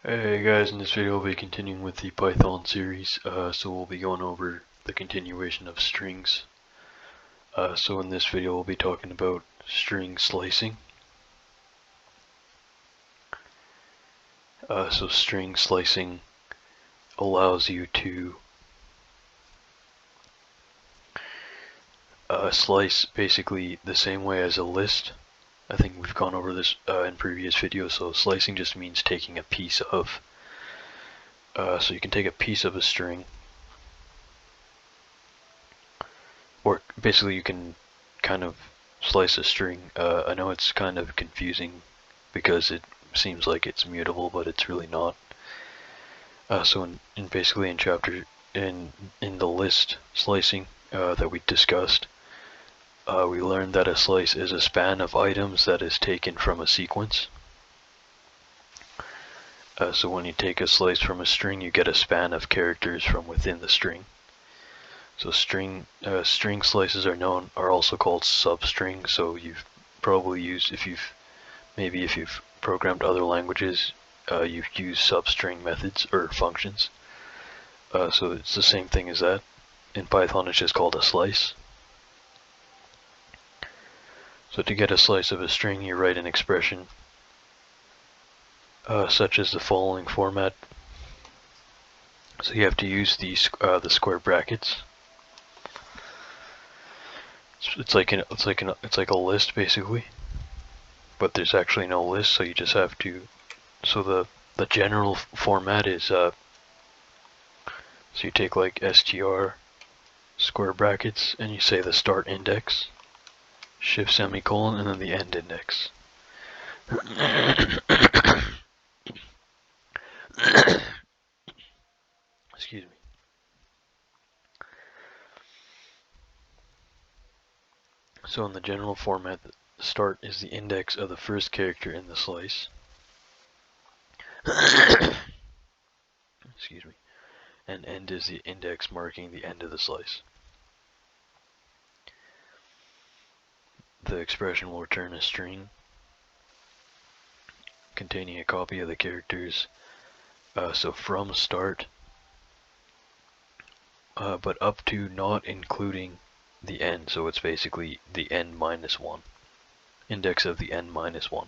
Hey guys, in this video we'll be continuing with the Python series, so we'll be going over the continuation of strings. So in this video we'll be talking about string slicing. So string slicing allows you to slice basically the same way as a list. I think we've gone over this in previous videos. So slicing just means taking a piece of, so you can take a piece of a string, or basically you can kind of slice a string. I know it's kind of confusing because it seems like it's mutable, but it's really not. So basically in chapter in the list slicing that we discussed, we learned that a slice is a span of items that is taken from a sequence. So when you take a slice from a string, you get a span of characters from within the string. So string slices are also called substrings. So you've probably used, if you've programmed other languages, you've used substring methods or functions. So it's the same thing as that. In Python it's just called a slice. So to get a slice of a string, you write an expression such as the following format. So you have to use the square brackets. It's like a list basically, but there's actually no list, so you just have to. So the general format is so you take like str square brackets and you say the start index, shift semicolon, and then the end index. Excuse me. So in the general format, the start is the index of the first character in the slice. Excuse me. And end is the index marking the end of the slice. The expression will return a string containing a copy of the characters, so from start, but up to not including the end, so it's basically the end minus 1, index of the end minus 1.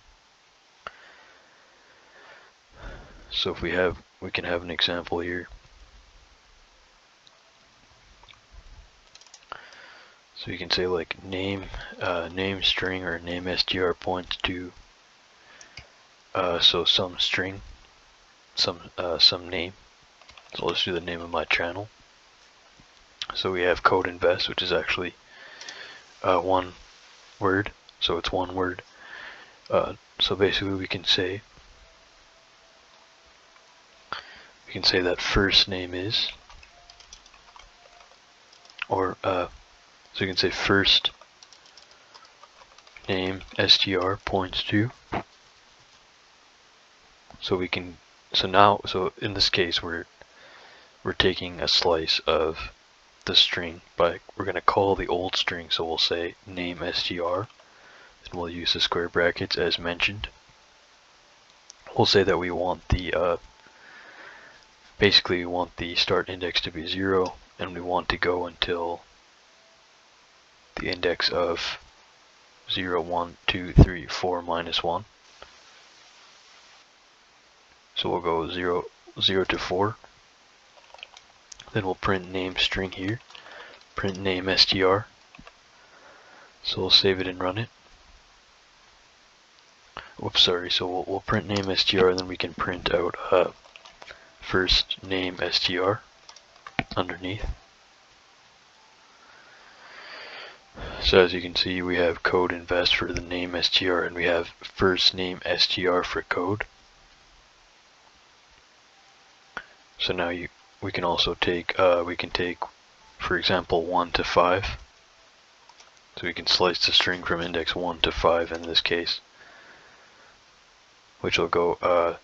So if we can have an example here. So you can say like name string or name str points to so some string, some name. So let's do the name of my channel. So we have code invest, which is actually one word, so it's one word. So basically we can say that first name is, or so you can say first name str points to. So we can, so in this case we're taking a slice of the string, but we're going to call the old string, so we'll say name str, and we'll use the square brackets as mentioned. We'll say that we want the basically we want the start index to be 0, and we want to go until the index of 0, 1, 2, 3, 4, minus 1. So we'll go 0 to 4. Then we'll print name string here, print name str. So we'll save it and run it. Whoops, sorry. So we'll print name str, and then we can print out first name str underneath. So as you can see, we have code invest for the name str, and we have first name str for code. So now we can also take for example 1 to 5. So we can slice the string from index 1 to 5 in this case, which will go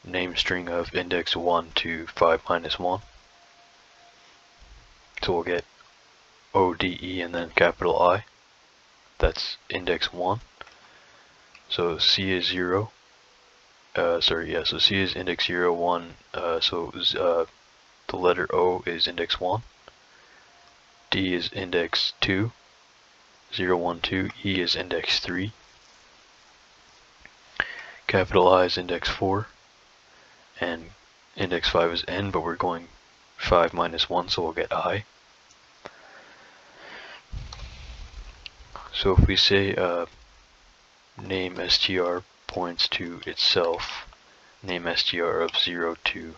name string of index 1 to 5 minus 1. So we'll get ODE and then capital I. That's index 1. So C is 0. so C is index 0, 1, the letter O is index 1, D is index 2, 0, 1, 2, E is index 3, capital I is index 4, and index 5 is N, but we're going 5 minus 1, so we'll get I. So if we say name str points to itself, name str of 0 to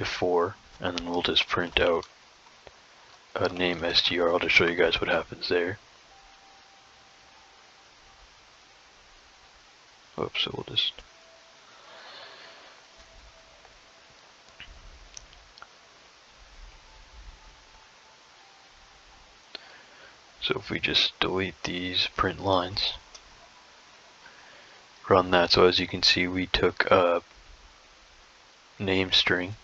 4, and then we'll just print out a name str. I'll just show you guys what happens there. Oops, so we'll just... So if we just delete these print lines, run that, so as you can see we took a name string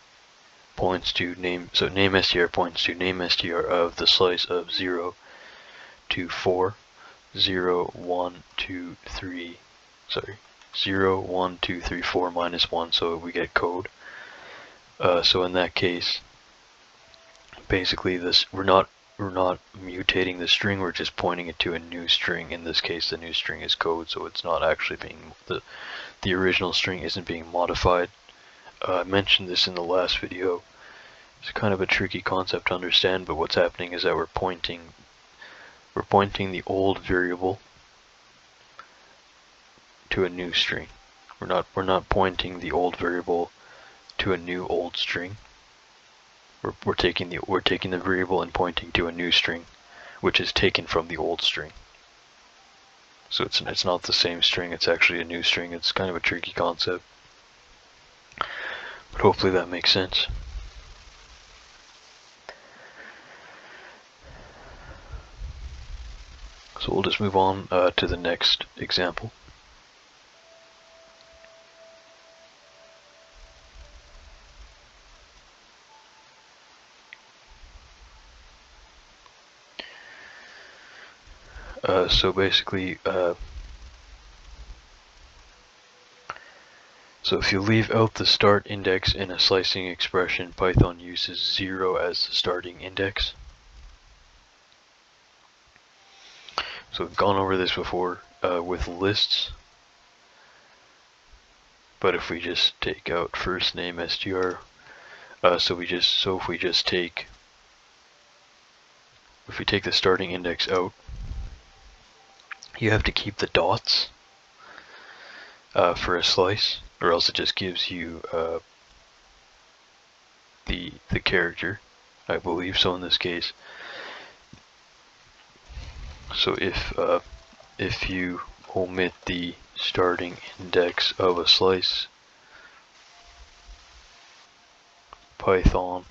points to name, so name str points to name str of the slice of 0 to 4, 0, 1, 2, 3, sorry, 0, 1, 2, 3, 4 minus 1, so we get code. So in that case, basically we're not mutating the string, we're just pointing it to a new string. In this case, the new string is code, so it's not actually being, the original string isn't being modified. I mentioned this in the last video. It's kind of a tricky concept to understand, but what's happening is that we're pointing the old variable to a new string. We're not pointing the old variable to a new old string. We're taking the variable and pointing to a new string, which is taken from the old string. So it's not the same string, it's actually a new string. It's kind of a tricky concept, but hopefully that makes sense. So we'll just move on to the next example. So basically, so if you leave out the start index in a slicing expression, Python uses 0 as the starting index. So we've gone over this before with lists, but if we just take out first name str, if we take the starting index out, you have to keep the dots for a slice, or else it just gives you the character, I believe. So in this case, so if you omit the starting index of a slice, Python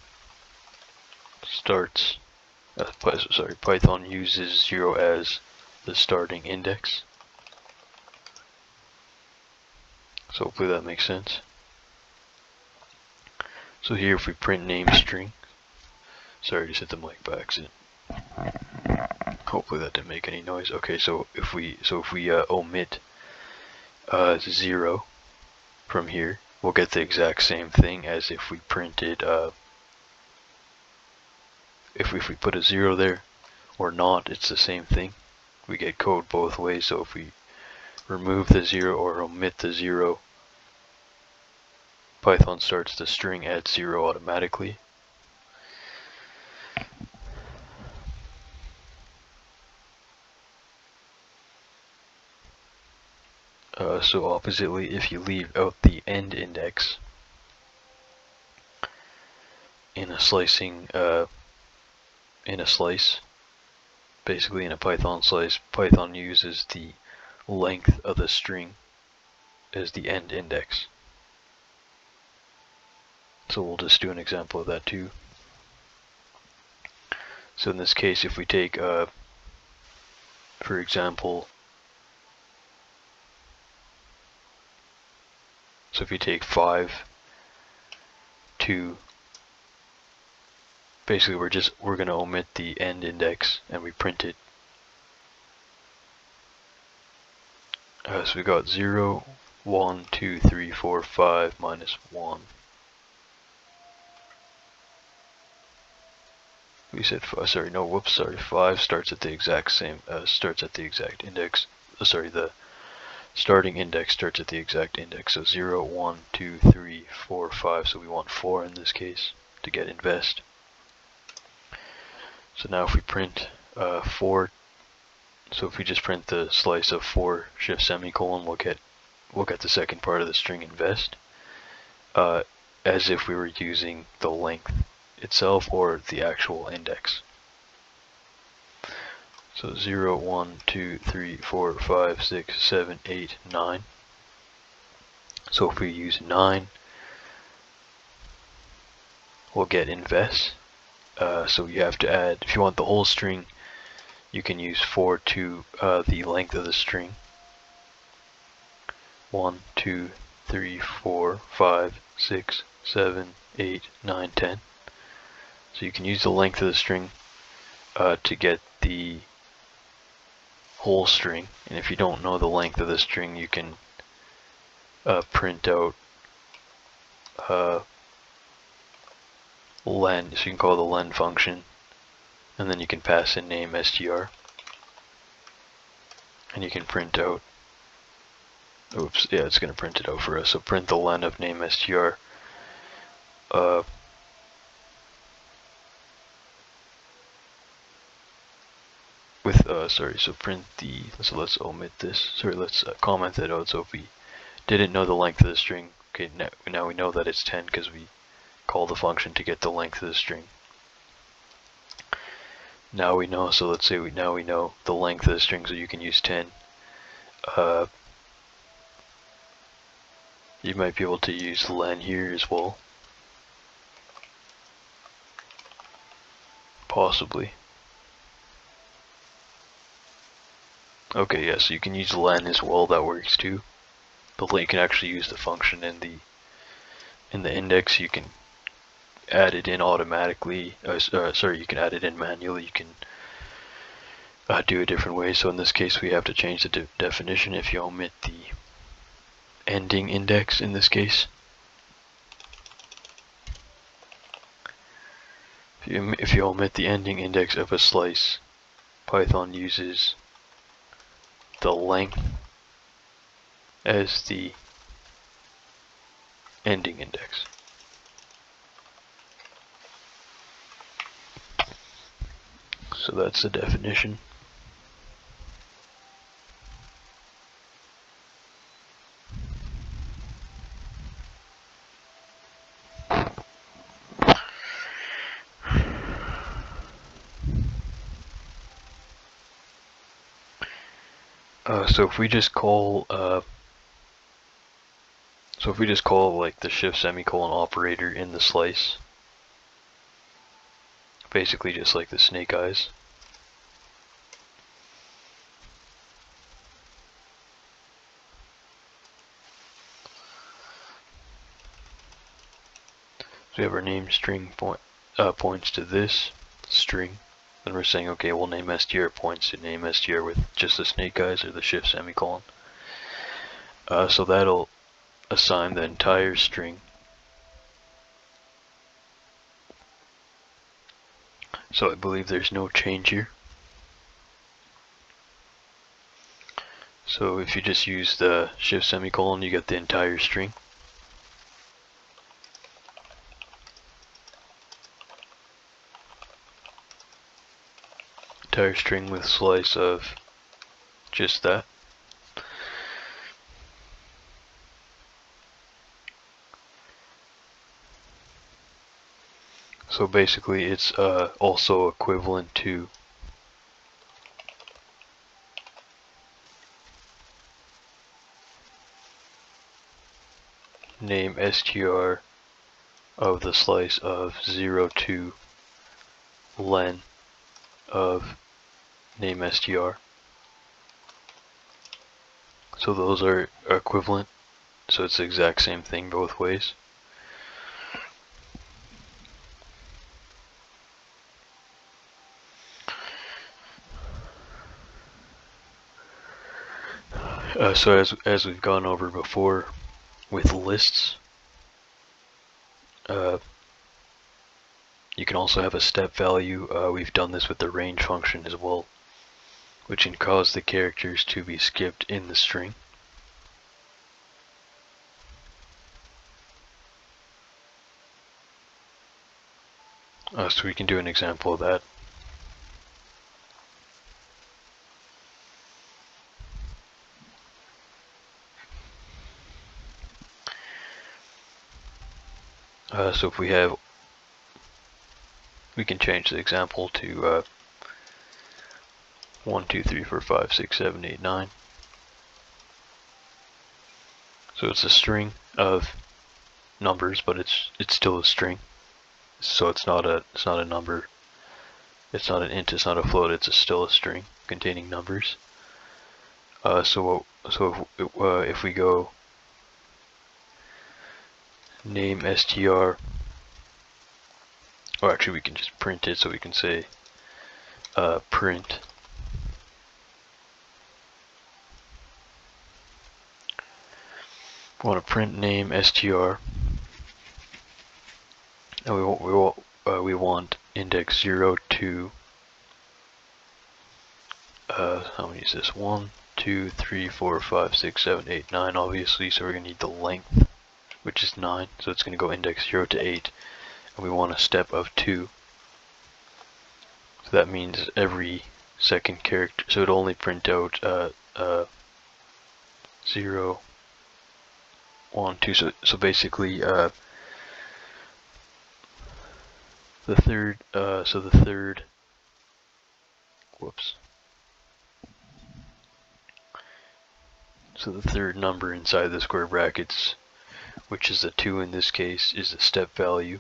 Python uses 0 as the starting index. So hopefully that makes sense. So here if we print name string, sorry, just hit the mic by accident. Hopefully that didn't make any noise. Okay, so if we omit 0 from here, we'll get the exact same thing as if we printed if we put a 0 there or not, it's the same thing. We get code both ways. So if we remove the 0 or omit the 0, Python starts the string at 0 automatically. So oppositely, if you leave out the end index in a slicing, in a slice, basically in a Python slice, Python uses the length of the string as the end index. So we'll just do an example of that too. So in this case, if we take, for example, so if you take 5 to, basically we're going to omit the end index and we print it. So we got 0, 1, 2, 3, 4, 5 minus 1. We said 5, sorry, no, whoops, sorry, 5 starts at the exact same, starts at the exact index, sorry, the starting index starts at the exact index, so 0, 1, 2, 3, 4, 5, so we want 4 in this case to get invest. So now if we print 4, so if we just print the slice of 4 shift semicolon, we'll get the second part of the string invest, as if we were using the length itself or the actual index. So 0, 1, 2, 3, 4, 5, 6, 7, 8, 9. So if we use 9, we'll get invest. So you have to add, if you want the whole string, you can use 4 to the length of the string. 1, 2, 3, 4, 5, 6, 7, 8, 9, 10. So you can use the length of the string to get the whole string, and if you don't know the length of the string, you can print out len, so you can call the len function, and then you can pass in name str, and you can print out, oops, yeah, it's going to print it out for us, so print the len of name str with, sorry, so print the, so let's omit this, sorry, let's comment that out. So if we didn't know the length of the string, okay, now we know that it's 10 because we call the function to get the length of the string. Now we know, so let's say now we know the length of the string, so you can use 10. You might be able to use len here as well. Possibly. Okay, yeah, so you can use len as well, that works too. But you can actually use the function in the index. You can add it in automatically. Sorry, you can add it in manually. You can do a different way. So in this case, we have to change the definition if you omit the ending index in this case. If you omit the ending index of a slice, Python uses the length as the ending index. So that's the definition. So if we just call like the shift semicolon operator in the slice, basically just like the snake eyes. So we have our name string points to this string. Then we're saying, okay, well, name str points to name str with just the snake eyes or the shift semicolon. So that'll assign the entire string. So I believe there's no change here. So if you just use the shift semicolon, you get the entire string. Entire string with slice of just that. So basically it's also equivalent to name str of the slice of 0 to len of name str. So those are equivalent, so it's the exact same thing both ways. So as we've gone over before with lists, you can also have a step value. We've done this with the range function as well, which can cause the characters to be skipped in the string. So we can do an example of that. So if we can change the example to 1, 2, 3, 4, 5, 6, 7, 8, 9. So it's a string of numbers, but it's still a string. So it's not a number. It's not an int. It's not a float. It's still a string containing numbers. So if we go name str, or actually we can just print it. So we can say print we want to print name str, and we want index 0 to how many is this? 1, 2, 3, 4, 5, 6, 7, 8, 9 obviously, so we're going to need the length, which is 9, so it's going to go index 0 to 8, and we want a step of 2. So that means every second character, so it'll only print out 0, 1, 2, so basically the third, whoops. So the third number inside the square brackets, which is the 2 in this case, is the step value.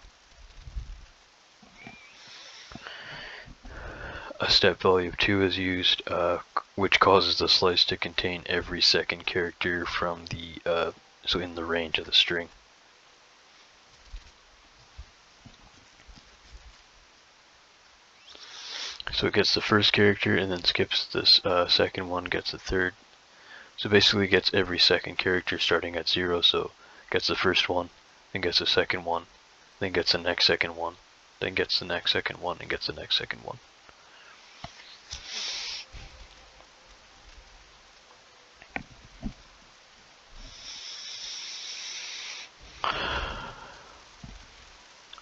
A step value of 2 is used, which causes the slice to contain every second character from the, so in the range of the string. So it gets the first character and then skips this second one, gets the third. So basically it gets every second character starting at 0, so gets the first one, then gets the second one, then gets the next second one, then gets the next second one, and gets the next second one.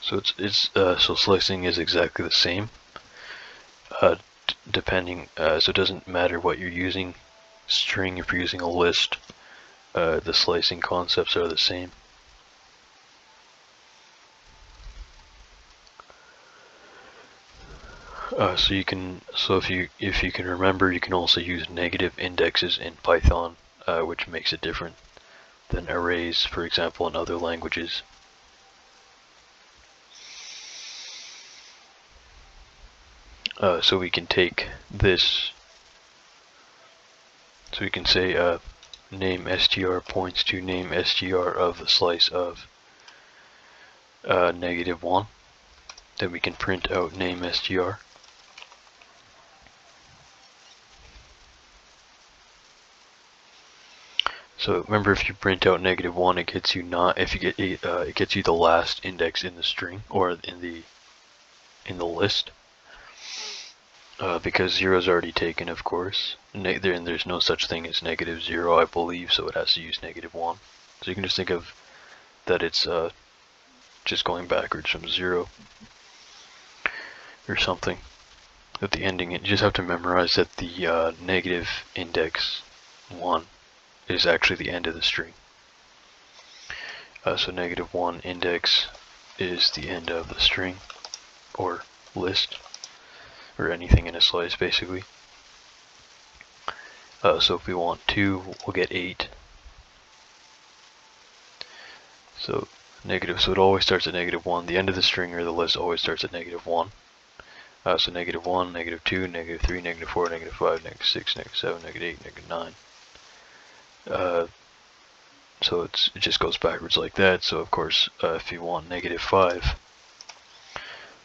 So so slicing is exactly the same, depending. So it doesn't matter what you're using, string if you're using a list. The slicing concepts are the same. So if you can remember, you can also use negative indexes in Python, which makes it different than arrays, for example, in other languages. So we can take this, so we can say name str points to name str of the slice of -1. Then we can print out name str. So remember, if you print out -1, it gets you it gets you the last index in the string or in the list. Because 0 is already taken, of course. And there's no such thing as -0, I believe, so it has to use -1. So you can just think of that it's just going backwards from 0 or something. At the ending, you just have to memorize that the negative index 1 is actually the end of the string. So -1 index is the end of the string or list, or anything in a slice, basically. So if we want 2, we'll get 8. So so it always starts at -1. The end of the string or the list always starts at -1. So -1, -2, -3, -4, -5, -6, -7, -8, -9. So it just goes backwards like that. So of course, if you want -5,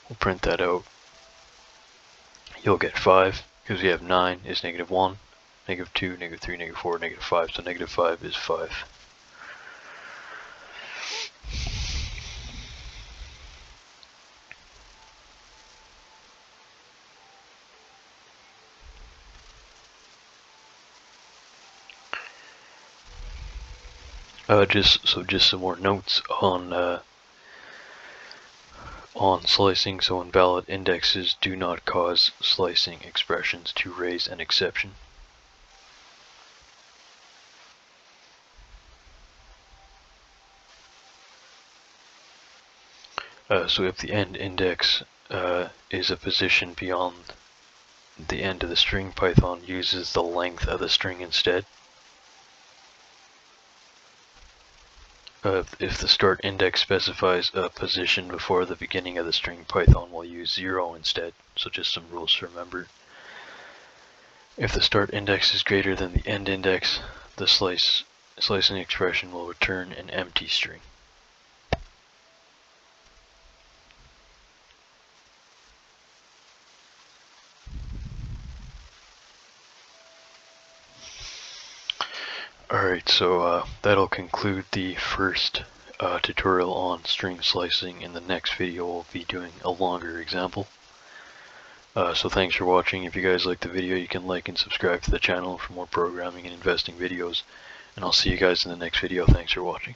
we'll print that out. You'll get 5, because we have 9 is -1, -2, -3, -4, -5. So -5 is 5. Just some more notes on slicing. So invalid indexes do not cause slicing expressions to raise an exception. So if the end index is a position beyond the end of the string, Python uses the length of the string instead. If the start index specifies a position before the beginning of the string, Python will use 0 instead. So just some rules to remember. If the start index is greater than the end index, the slicing expression will return an empty string. Alright, so that'll conclude the first tutorial on string slicing. In the next video we'll be doing a longer example. So thanks for watching. If you guys liked the video, you can like and subscribe to the channel for more programming and investing videos. And I'll see you guys in the next video. Thanks for watching.